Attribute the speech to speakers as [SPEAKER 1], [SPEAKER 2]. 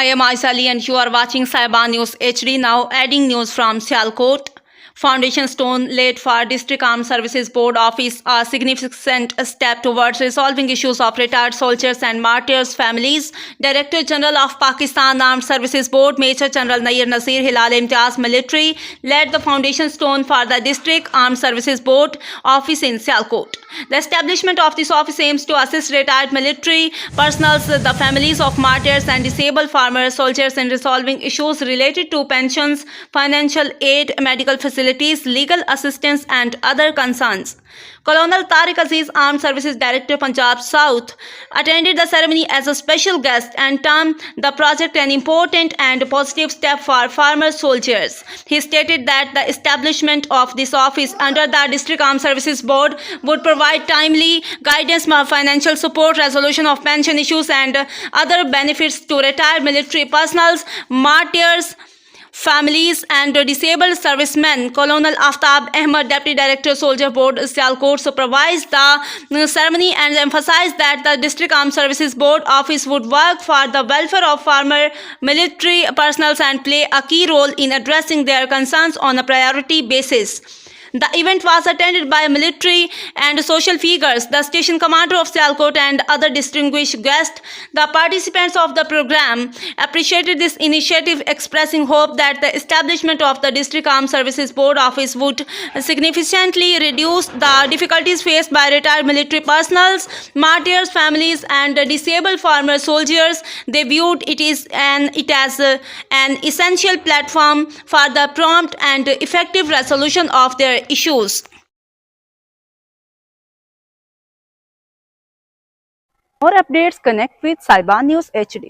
[SPEAKER 1] I am Aisha Ali and you are watching Saiban News HD. Now adding news from Sialkot. Foundation stone laid for District Armed Services Board office, a significant step towards resolving issues of retired soldiers and martyrs' families. Director General of Pakistan Armed Services Board, Major General Nair Nasir Hilal Imtiaz Military, laid the foundation stone for the District Armed Services Board office in Sialkot. The establishment of this office aims to assist retired military personnel, the families of martyrs and disabled former soldiers in resolving issues related to pensions, financial aid, medical facilities, legal assistance and other concerns. Colonel Tariq Aziz, Armed Services Director, Punjab South, attended the ceremony as a special guest and termed the project an important and positive step for former soldiers. He stated that the establishment of this office under the District Armed Services Board would provide timely guidance, financial support, resolution of pension issues and other benefits to retired military personnel, martyrs, families and disabled servicemen. Colonel Aftab Ahmed, Deputy Director, Soldier Board, Sialkot, supervised the ceremony and emphasized that the District Armed Services Board office would work for the welfare of former military personnel and play a key role in addressing their concerns on a priority basis. The event was attended by military and social figures, the station commander of Sialkot and other distinguished guests. The participants of the program appreciated this initiative, expressing hope that the establishment of the District Armed Services Board office would significantly reduce the difficulties faced by retired military personnel, martyrs' families and disabled former soldiers. They viewed it as an essential platform for the prompt and effective resolution of their issues.
[SPEAKER 2] More updates, connect with Saiban News HD.